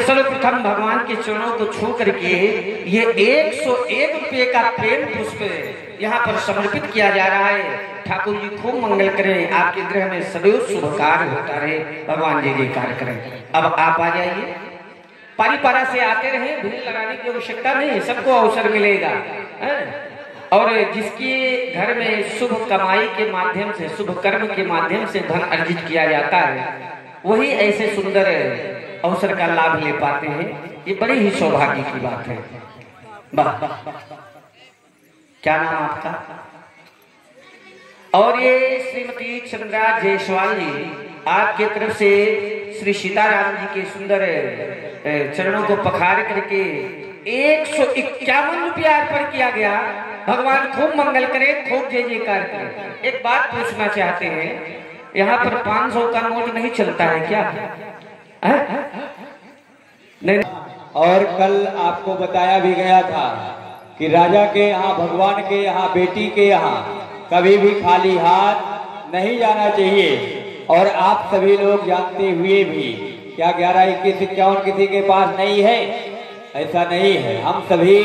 सर्वप्रथम भगवान के चरणों को छू करके ये 101 रुपये का प्रेम पुष्प यहाँ पर समर्पित किया जा रहा है। ठाकुर जी खूब मंगल करें, आपके गृह में सदैव शुभ कार्य होता रहे, भगवान जी ये कार्य करें। अब आप आ जाइए, पारी पारा से आते रहे, भीड़ लगाने की आवश्यकता नहीं, सबको अवसर मिलेगा। और जिसके घर में शुभ कमाई के माध्यम से, शुभ कर्म के माध्यम से धन अर्जित किया जाता है, वही ऐसे सुंदर अवसर का लाभ ले पाते हैं। ये बड़ी ही सौभाग्य की बात है। वाह, क्या नाम आपका? और ये श्रीमती चंद्रा जायसवाल जी आपके तरफ से श्री सीताराम जी के सुंदर चरणों को पखार करके 151 रुपया अर्पण किया गया। भगवान खूब मंगल करे, खूब जय जयकार करे। एक बात पूछना चाहते हैं, यहाँ पर 500 का नोट नहीं चलता है क्या? नहीं। और कल आपको बताया भी गया था कि राजा के यहाँ, भगवान के यहाँ, बेटी के यहाँ कभी भी खाली हाथ नहीं जाना चाहिए। और आप सभी लोग जानते हुए भी क्या 11, 21, 51 किसी के पास नहीं है? ऐसा नहीं है। हम सभी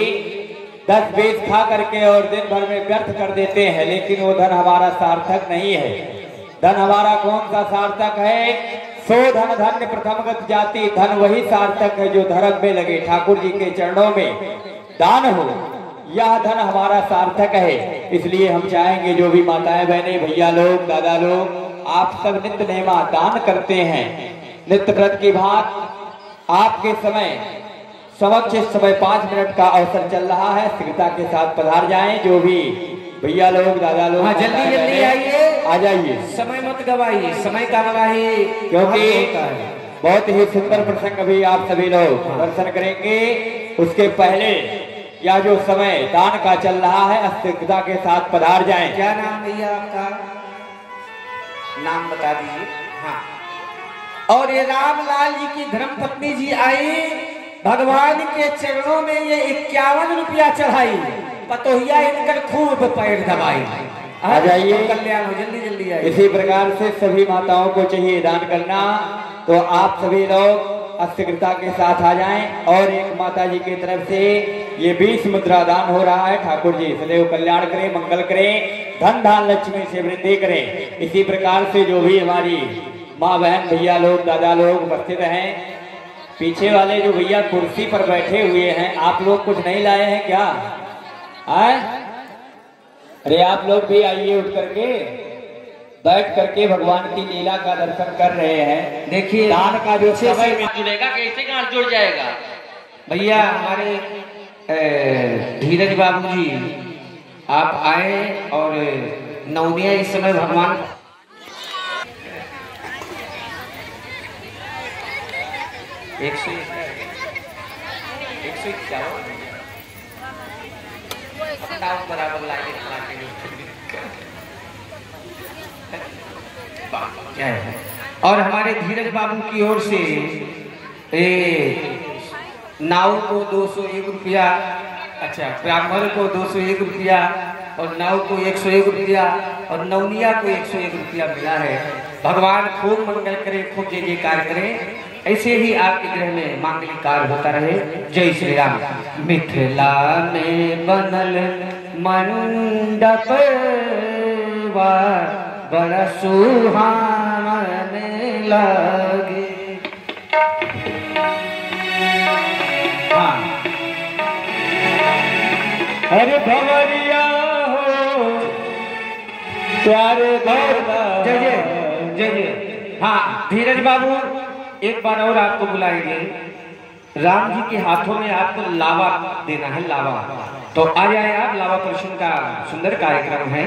10-20 खा करके और दिन भर में व्यर्थ कर देते हैं, लेकिन वो धन हमारा सार्थक नहीं है। धन हमारा कौन सा सार्थक है? सो धन धन्य प्रथमगत जाति, धन वही सार्थक है जो धर्म में लगे, ठाकुर जी के चरणों में दान हो, यह धन हमारा सार्थक है। इसलिए हम चाहेंगे जो भी माताएं बहनें, भैया लोग, दादा लोग, आप सब नित्य नेमा दान करते हैं। नित्य व्रत की बात आपके समय समक्ष इस समय 5 मिनट का अवसर चल रहा है, शीघ्रता के साथ पधार जाएं। जो भी भैया लोग, दादा लोग, हाँ, जल्दी जल्दी आइए, आ जाइए, समय मत गवाइए, समय का गवाही, क्योंकि बहुत ही सुंदर प्रसंग अभी आप सभी लोग दर्शन करेंगे। उसके पहले या जो समय दान का चल रहा है, शीघ्रता के साथ पधार जाएं। क्या नाम भैया आपका? नाम बता दीजिए। हाँ। और ये रामलाल जी की धर्मपत्नी जी आई, भगवान के चरणों में ये 51 रुपया चढ़ाई, पतोहिया इनकर खूब पैर दबाई। आ जाइए, कल्याण हो, जल्दी जल्दी आइए। इसी प्रकार से सभी माताओं को चाहिए दान करना, तो आप सभी लोग शीघ्रता के साथ आ जाएं। और एक माता जी की तरफ से ये 20 मुद्रा दान हो रहा है। ठाकुर जी सदैव कल्याण करें, मंगल करें, धन धान लक्ष्मी से वृद्धि करें। इसी प्रकार से जो भी हमारी माँ बहन, भैया लोग, दादा लोग उपस्थित हैं, पीछे वाले जो भैया कुर्सी पर बैठे हुए हैं, आप लोग कुछ नहीं लाए हैं क्या? अरे आप लोग भी आइए, उठ करके बैठ करके भगवान की लीला का दर्शन कर रहे हैं। देखिए दान का जो समय में जुड़ेगा, कैसे गांठ जुड़ जाएगा। भैया हमारे धीरज बाबू जी आप आए, और नवनिया इस समय भगवान एक सौ बराबर लाइए। और हमारे धीरज बाबू की ओर से नाव को 201 रुपया, अच्छा, ब्राह्मण को 201 रुपया, और नाव को 101 रुपया, और नवनिया को 101 रुपया मिला है। भगवान खूब मंगल करे, खूब जय जयकार करें। ऐसे ही आपके गृह में मांगलिक कार्य होता रहे। जय श्री राम। मिथिला में बनल मंडप बड़ा सुहावन लगे। हाँ, अरे भंवरिया हो प्यारे भैया, जय जय जय जय। हाँ, धीरज बाबू एक बार और आपको बुलाएंगे। राम जी के हाथों में आपको लावा देना है, लावा। तो आ जाए आप, लावा प्रश्न का सुंदर कार्यक्रम है।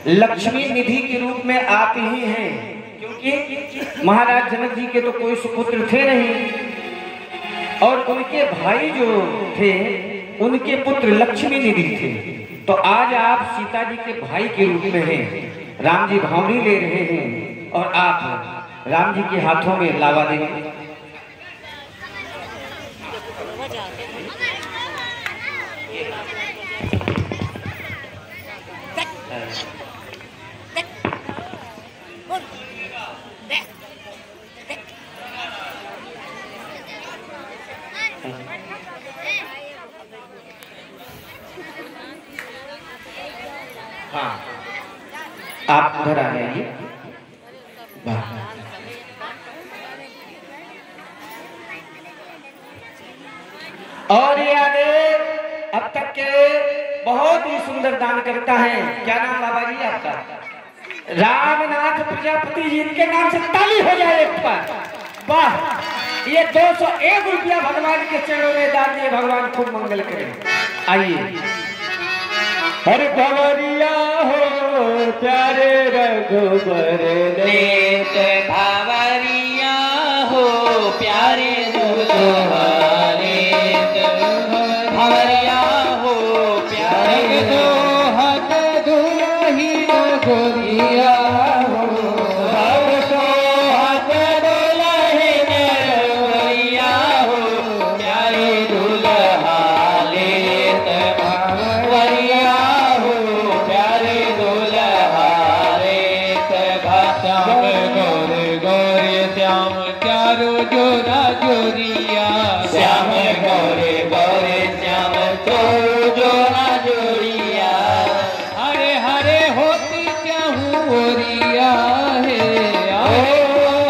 लक्ष्मी निधि के रूप में आप ही हैं, क्योंकि महाराज जनक जी के तो कोई सुपुत्र थे नहीं, और उनके भाई जो थे उनके पुत्र लक्ष्मी निधि थे। तो आज आप सीता जी के भाई के रूप में हैं। राम जी भावनी ले रहे हैं, और आप राम जी के हाथों में लावा देंगे। हाँ, आप उधर आ जाइए। और ये आगे अब तक के बहुत ही सुंदर दान करता है। क्या नाम बाबा जी आपका? रामनाथ प्रजापति जी, इनके नाम से ताली हो जाए एक बार। वाह, ये 201 रुपया भगवान के चरणों में दान दिए। भगवान खूब मंगल करें। आइए। हर भवरिया हो प्यारे रघुबर लेत, भवरिया हो प्यारे दुल्हारे, भवरिया हो प्यारे दोहत दुल्ही गोरिया हो, भव सोहत दुल्ही गोरिया हो प्यारे दुल्हा लेत, भवरिया हो प्यारे दुल्हा लेत। श्याम गोरे गोरे श्याम चारो जोरा जोरिया, श्याम गोरे गोरे श्याम चारो जोरा जोरिया, हरे हरे होती क्या ओरिया है,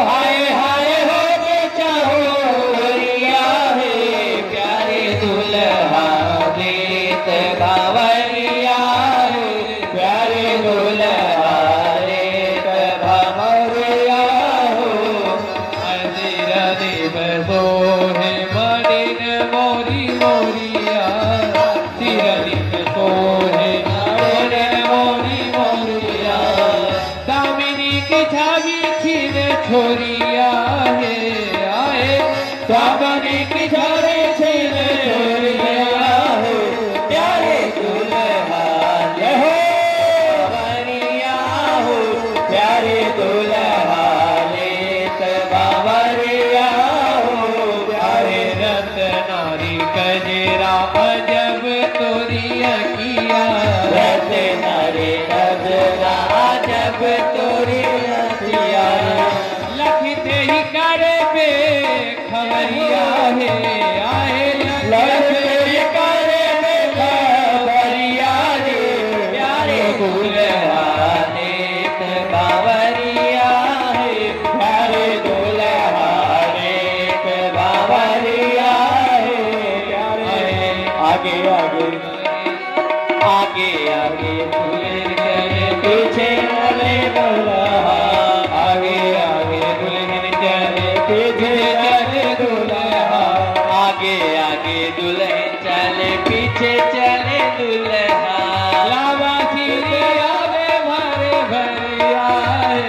हाय हाय होती क्या ओरिया है प्यारे दुल्हा लेत, भवरिया है प्यारे दुल्हा लेत, भवरिया हो हज़िर देव सोहे मलिन मोरी मोरिया, सिरलिप सोहे मलिन मोरी मोरिया, दामिनी की छवि छीन छोरिया है, आए दामिनी की छवि छीन छोरिया है प्यारे दुल्हा हो, भवरिया हो प्यारे दुल्हा लेत, भवरिया हो प्यारे रत्नारी कजरा अजब तोरिया किया, रत्नारी कजरा अजब तोरिया किया, लखते ही करे पे खबरिया है, आए लखते ही करे पे खबरिया है प्यारे दुल्हा लेत, भवरिया है प्यारे दुल्हा लेत, भवरिया है प्यारे। आगे आगे आगे आगे दुल्हन चले पीछे चले दुल्हा, आगे आगे दुल्हन चले पीछे चले दुल्हा, आगे आगे दुल्हन चले पीछे चले दुल्हा, लावा खीरी आवे भरे भरे आए,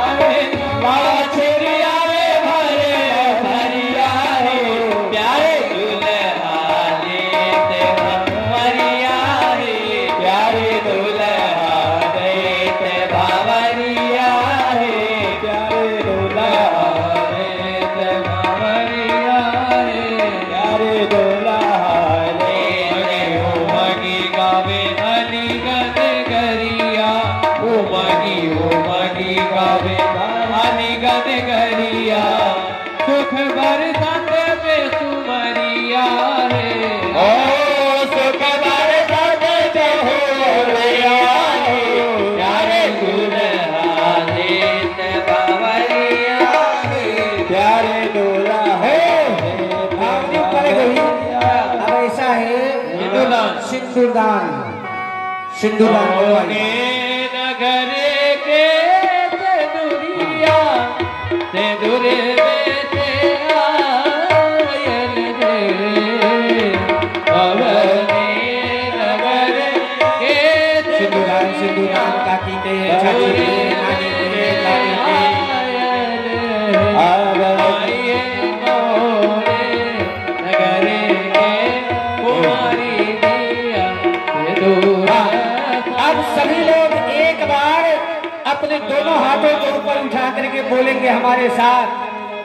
आवे लावा खीरी आवे भरे भरे आए प्यारे दुल्हा लेत, भवरिया है प्यारे दुल्हा लेत, भवरिया है प्यारे दुल्हा लेत, भवरिया है प्यारे दुल्हा लेत। उमगी गावे हली गद गरिया, उमगी गावे हली गद गरिया, सुख बरसात पे सुमरिया है, ओ सुख बरसात पे होरिया है प्यारे दुल्हा लेत, भवरिया है प्यारे दुल्हा है। अब ऐसा है सिंदूरदान, सिंदूरदान नगर के सिंदूरिया, सिंदूर में से आयल रे, अवने नगर के सिंदूरदान, सिंदूरदान काकी के छाती के नानी के लाली के अब सभी लोग एक बार अपने दोनों हाथों को ऊपर उठा करके बोलेंगे हमारे साथ,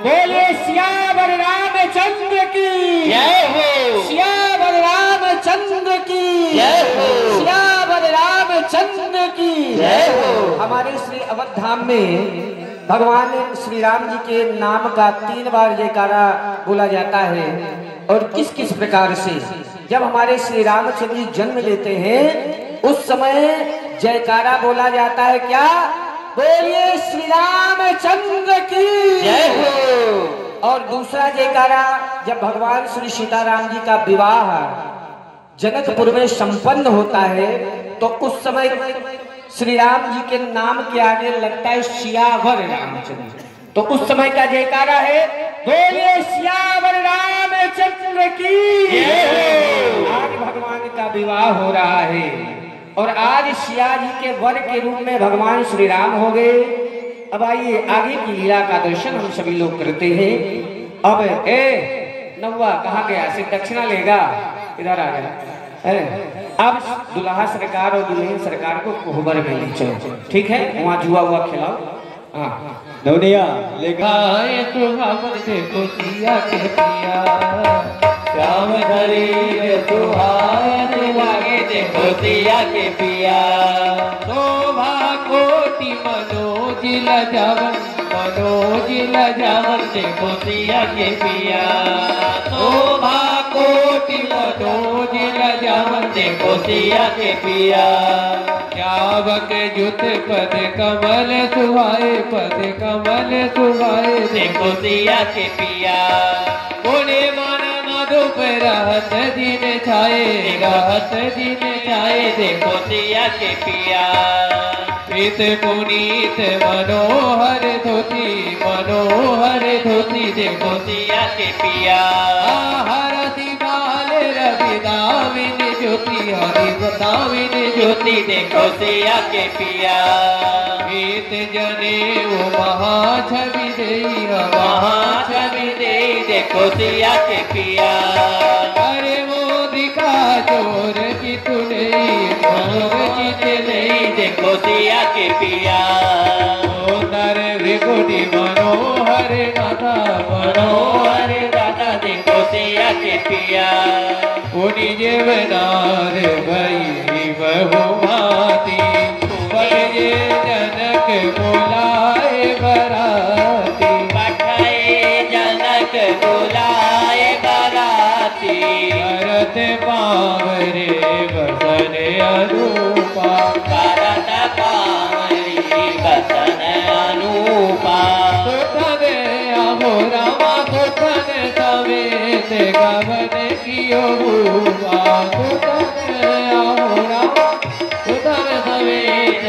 बोले सियावर रामचंद्र की जय हो, सियावर रामचंद्र की जय हो, सियावर रामचंद्र की जय हो। हमारे श्री अवध धाम में भगवान श्री राम जी के नाम का 3 बार जयकारा बोला जाता है। और किस किस प्रकार से जब हमारे श्री रामचंद्र जी जन्म लेते हैं उस समय जयकारा बोला जाता है, क्या? बोलिए श्री रामचंद्र की जय हो। और दूसरा जयकारा जब भगवान श्री सीताराम जी का विवाह जनकपुर में संपन्न होता है तो उस समय श्री राम जी के नाम के आगे लगता है सियावर रामचंद्र। तो उस समय का जयकारा है, बोलिए सियावर रामचंद्र की जय हो। आज भगवान का विवाह हो रहा है और आज सिया जी के वर के रूप में भगवान श्री राम हो गए। अब आइए आगे की लीला का दर्शन हम सभी लोग करते हैं। अब नौवा कहाँ गया? सिर्फ दक्षिणा लेगा, इधर आ गया। अब दुल्हा सरकार और दुल्हन सरकार को कोहबर में ले चलो, ठीक है? वहाँ जुआ हुआ खिलाओ। हाँ नौनिया लेगा देखो सिया के पिया श्याम धरी सुहाए देखो सिया के पिया शोभा कोटि मनोज लजावन देखो सिया के पिया शोभा कोटि मनोज लजावन देखो सिया के पिया श्यावक जुत पद कमल सुहाए देखो सिया के पिया बोले मन मधुप रहत दिन छाए देखो सिया के पिया प्रीत पुनीत मनोहर धोती देखो सिया के पिया हरति बाल रवि दाविन ज्योति हरि दाविन ज्योति देखो सिया के पिया गीत जने वो महाछवि दे देखो सिया के पिया अरे मोदिका चोर चित नहीं देखो सिया के पिया नर विगुणी मनोहर दादा देखो सिया के पिया पुनि जीवनार भई बहुमाती बजे जनक बोलाए बराती जनक बुलाए बराती भरत पावरे बसन अरूपा भरत पावरी बसन अनूपा सुतन अहो रामा सुतन समेत गवन कियो भूपा सुतन अहो रामा सुतन समेत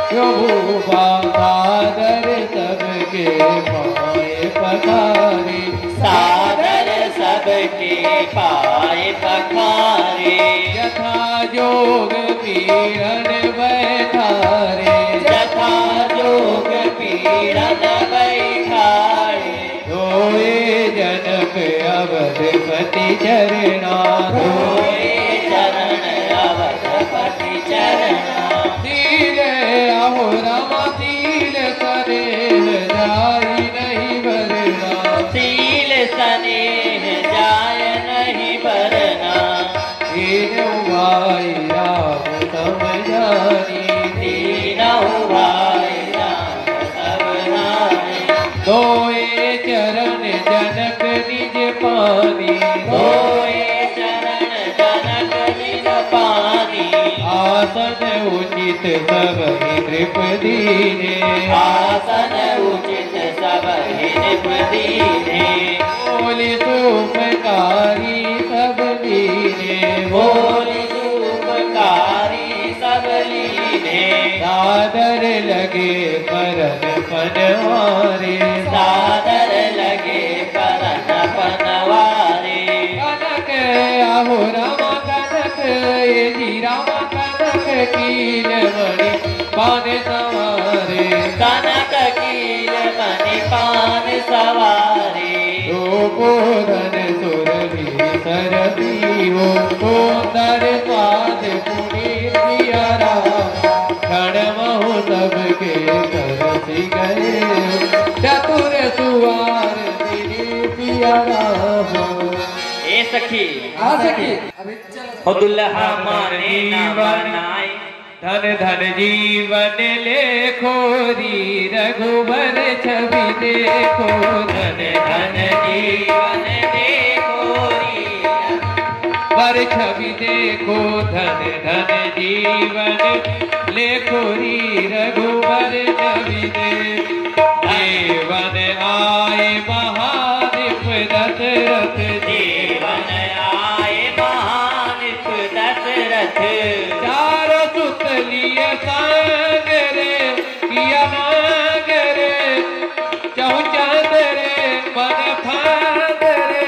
कियो भूपा सादर सबके पाए पधारे सादर सबके पाए पखारे यथा जोग पीरन बैठारे यथा जोग पीड़न बैठारे रोए जनक अवधपति चरणा रोए चरण अवधपति चरणा तिल अहो रामा तिल करे जाई नहीं बरना सील स्नेह जाय नहीं बरना तीनों भाई राम समझानी तीनों भाई राम सब रानी दोए चरण जनक निज पानी होए चरण जनक निज पानी आसन उचित सब नृपति ने आसन उचित सब निप दीने बोली सुपकारी सब लीने बोली धूपकारी सब लीने सादर लगे परन पनवारे सादर लगे परन पनवारे कनक आहो रामा कनक ये जी रामा कनक कील मणि पान सवारे कनक कील मणि पान सवारे गोधन सुरभि सरभी हो सुंदर स्वाद पुनीत पियारा क्षण महु सबके तरसी गए चतुर सुवार दिली पियारा हो। ए सखी आ सखी दुल्हा माने ना बनाए धन धन जीवन लेखोरी रघुबर छवि देखो, धन धन जीवन देखोरी बर छवि देखो, धन धन जीवन लेखोरी रघुबर छवि देखो। जीवन आए महादीप दशरथ, जीवन आए महादीप दशरथ, चारों सुत लिए सांग रे किया मांग रे, चौचंद रे मन फांद रे,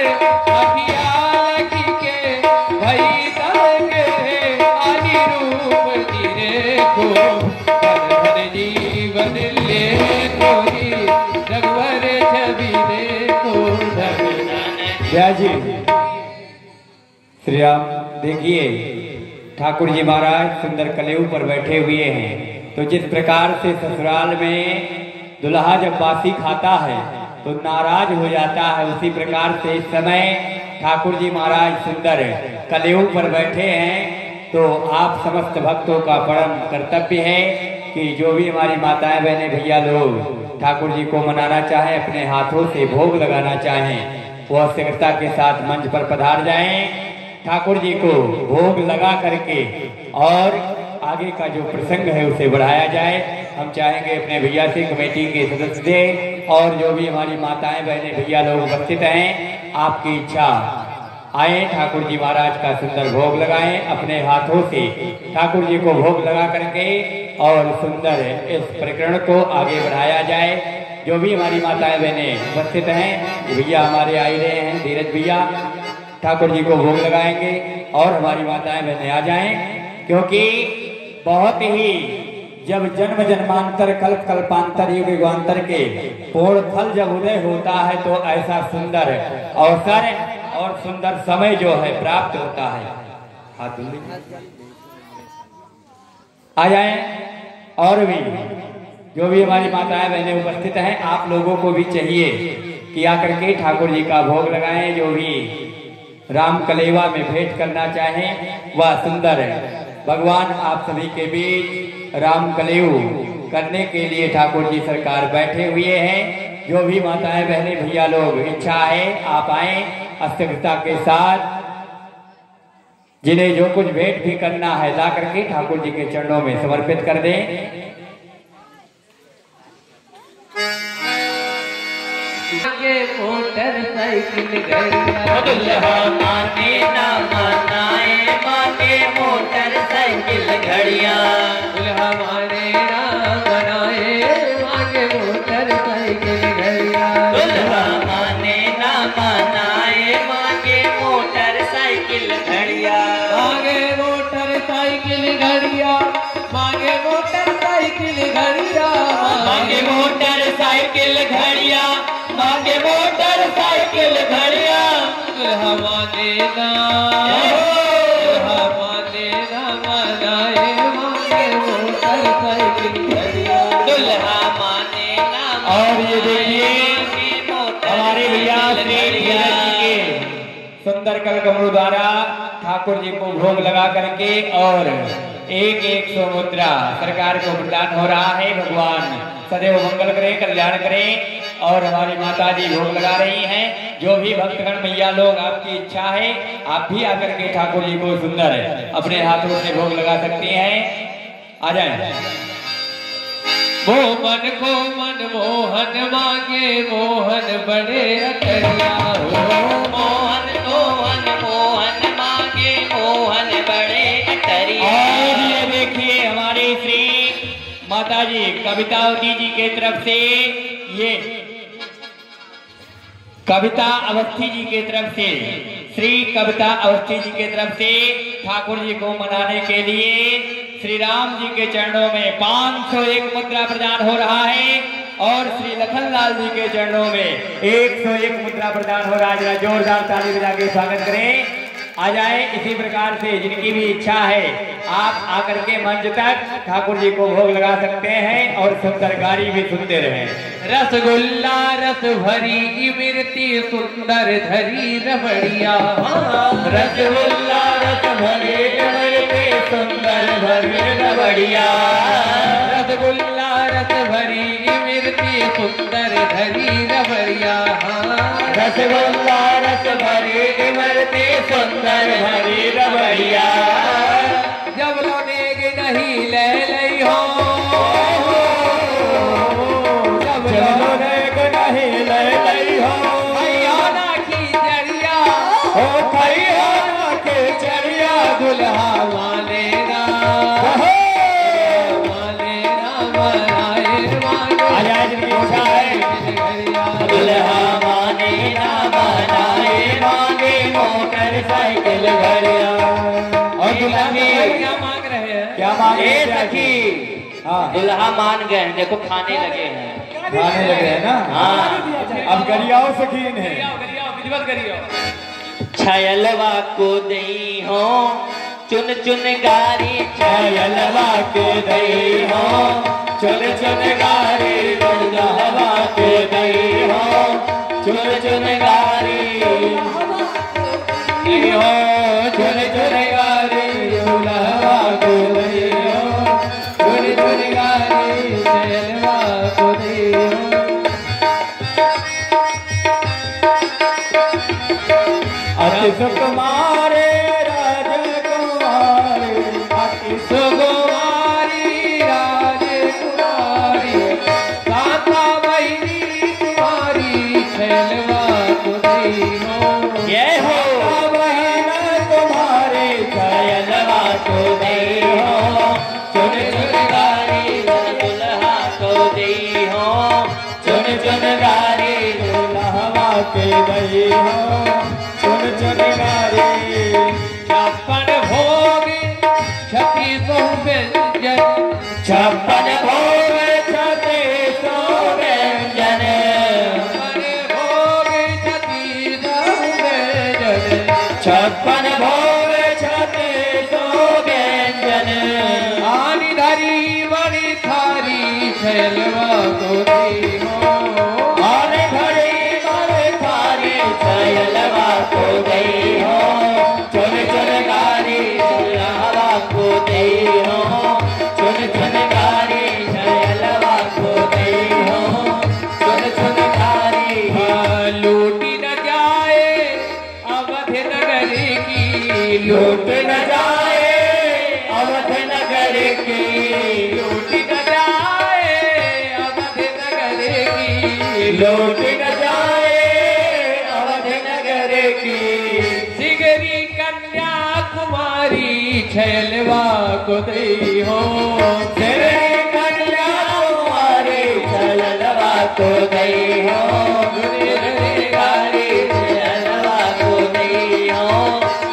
अभियान के भई तंग रे, आदि रूप धीरे को, धन धन जीवन ले कोई रघुवर छवि देखो, धन धन। जय जी श्री राम। देखिए ठाकुर जी महाराज सुंदर कलेऊ पर बैठे हुए हैं। तो जिस प्रकार से ससुराल में दुल्हा जब बासी खाता है तो नाराज हो जाता है, उसी प्रकार से इस समय ठाकुर जी महाराज सुंदर कलेऊ पर बैठे हैं। तो आप समस्त भक्तों का परम कर्तव्य है कि जो भी हमारी माताएं बहनें भैया लोग ठाकुर जी को मनाना चाहें, अपने हाथों से भोग लगाना चाहें, वह शीघ्रता के साथ मंच पर पधार जाएं, ठाकुर जी को भोग लगा करके और आगे का जो प्रसंग है उसे बढ़ाया जाए। हम चाहेंगे अपने भैया से, कमेटी के सदस्य से और जो भी हमारी माताएं बहनें भैया लोग उपस्थित हैं, आपकी इच्छा आए ठाकुर जी महाराज का सुंदर भोग लगाएं, अपने हाथों से ठाकुर जी को भोग लगा करके और सुंदर इस प्रकरण को आगे बढ़ाया जाए। जो भी हमारी माताएं बहनें उपस्थित हैं, भैया हमारे आए रहे हैं, धीरज भैया ठाकुर जी को भोग लगाएंगे और हमारी माताएं बहनें आ जाएं, क्योंकि बहुत ही जब जन्म जन्मांतर कल्प कल्पांतर युग युगांतर के पूर्ण फल जब उदय होता है तो ऐसा सुंदर अवसर और सुंदर समय जो है प्राप्त होता है। आ जाएं और भी जो भी हमारी माताएं बहनें उपस्थित हैं, आप लोगों को भी चाहिए कि आकर के ठाकुर जी का भोग लगाएं। जो भी राम कलेवा में भेंट करना चाहें वह सुंदर भगवान आप सभी के बीच राम कलेऊ करने के लिए ठाकुर जी सरकार बैठे हुए हैं। जो भी माताएं बहनें भैया लोग इच्छा है आप आए अस्थिरता के साथ, जिन्हें जो कुछ भेंट भी करना है ला करके ठाकुर जी के चरणों में समर्पित कर दें। मोटरसाइकिल गड़िया दुल्हा माने ना मनाए, माने मोटरसाइकिल घड़िया, दुल्हा माने ना मनाए, मांगे मोटरसाइकिल घड़िया, दुल्हा माने ना मनाए, मांगे मोटरसाइकिल घड़िया, मांगे मोटरसाइकिल घड़िया, मांगे मोटरसाइकिल घड़िया, मांगे मोटरसाइकिल घड़िया, मांगे मोटरसाइकिल घड़िया, दुल्हा माने ना, दुल्हा माने ना मनाए, मांगे मोटरसाइकिल घड़िया, दुल्हा माने ना। और ये देखिए हमारे भैया के सुंदर कल कमरू द्वारा ठाकुर जी को भोग लगा करके और एक एक सौ मुद्रा सरकार को प्रदान हो रहा है। भगवान सदैव मंगल करे, कल्याण करे। और हमारी माता जी भोग लगा रही हैं। जो भी भक्तगण भैया लोग आपकी इच्छा है आप भी आकर के ठाकुर जी को सुंदर अपने हाथों से भोग लगा सकते हैं। आ जाए। वो मन को मन मोहन मांगे, मोहन बड़े अटरिया हो, मोहन मोहन मोहन मांगे, मोहन बड़े अटरिया। और ये देखिए हमारी श्री माता जी कवितावती जी के तरफ से, ये कविता अवस्थी जी के तरफ से, श्री कविता अवस्थी जी के तरफ से ठाकुर जी को मनाने के लिए श्री राम जी के चरणों में 501 मुद्रा प्रदान हो रहा है और श्री लखनलाल जी के चरणों में 101 मुद्रा प्रदान हो रहा है। जरा जोरदार ताली बजा के स्वागत करें। आ जाए। इसी प्रकार से जिनकी भी इच्छा है आप आकर के मंच तक ठाकुर जी को भोग लगा सकते हैं और सुंदर गारी भी सुनते रहे। रसगुल्ला रस भरी इमरती सुंदर धरी रबड़िया, रसगुल्ला रस भरी इमरती सुंदर भरी रबड़िया। रबड़िया, रसगुल्ला रस भरी इमरती सुंदर धरी रबड़िया। रसगुल्ला रस भरी इमरती सुंदर भरी रबड़िया। जब लोनेग नहीं ले लई हो, जब लोनेग नहीं ले लई हो, खैयाना की चढ़िया हो खैयाना के चढ़िया। दुल्हा मानेगा दुल्हा माने ना बनाए मांगे मोटरसाइकिल घड़िया। और दुल्हा क्या मांग रहे हैं? क्या मांगे सखी? हाँ दुल्हा मान गए हैं, देखो खाने लगे हैं। खाने लगे हैं ना। हाँ अब गरियाओ सकीन है। विधिवत करियो। छयलवा को दई हो चुन चुन गारी, छयलवा के दई हो चुन चुन गारी। दुल्हवा के दई हो चुन चुन गारी। दई हो चुन चुन गारी, दुल्हवा को दई हो चुन चुन गारी, छयलवा को दई हो। अति सुकुमारे राजकुमारी, अति सुकुमारी राजकुमारी, कांता बहिनी तुम्हारी, छयलवा को दई हो। जय हो बहन तुम्हारे छयलवा को दई हो चुन चुन गारी। दुल्हा को दई हो चुन चुन गारी। दुल्हवा के दई हो चुन चुन गारी। छप्पन भोग छत्तीस व्यंजन, छप्पन भोग छत्तीसो व्यंजन। छप्पन भोग छत्तीस व्यंजन, छप्पन भोग छत्तीसो व्यंजन। आनी धरी बड़ी थारी, छयलवा को दई हो। आने घड़ी मारे थारी, छयलवा को दई हो चुन चुन गारी। दुल्हवा को दई हो चुन चुन गारी। छयलवा को दई हो चुन चुन गारी। लूटी न जाए अवध नगर की, लूट न जाए अवध नगर की। लूटी न जाए अवध नगर की, लूट न जाए अवध नगर की। सिगरी कन्या कुमारी, छयलवा को दई हो। तेरे कन्या कुमारी, छयलवा को दई हो चुन चुन गारी। छयलवा को दई हो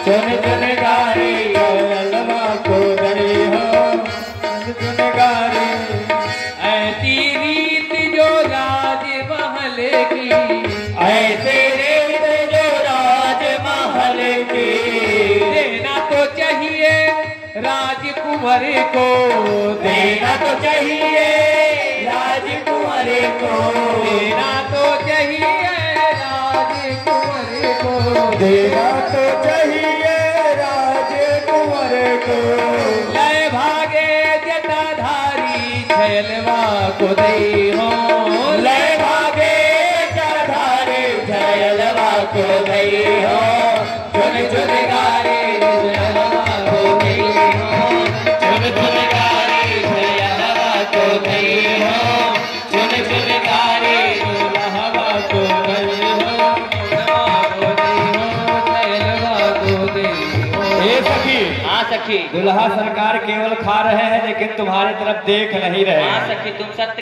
चुन चुन गारी। छयलवा को दई हो चुन चुन गारी। ऐसी रीत जो राजमहल की, ऐसे रीत जो राजमहल की। देना तो चाहिए राजकुमार को, देना तो चाहिए राजकुमार को। देना तो चाहिए राजकुमार को। देना तो चाहिए राजकुमार को। लय भागे जटाधारी, छयलवा को दई हो। लय भागे जटाधारी, छयलवा को दई हो चुन चुन गारी। छयलवा को दई हो चुन चुन गारी। छयलवा को दई हो चुन चुन गारी। दुल्हवा को दई हो छयलवा को दई हो। ए सखी, हाँ सखी। दुल्हा सरकार केवल खा रहे हैं लेकिन तुम्हारे तरफ देख नहीं रहे हाँ हैं। सखी तुम सत्य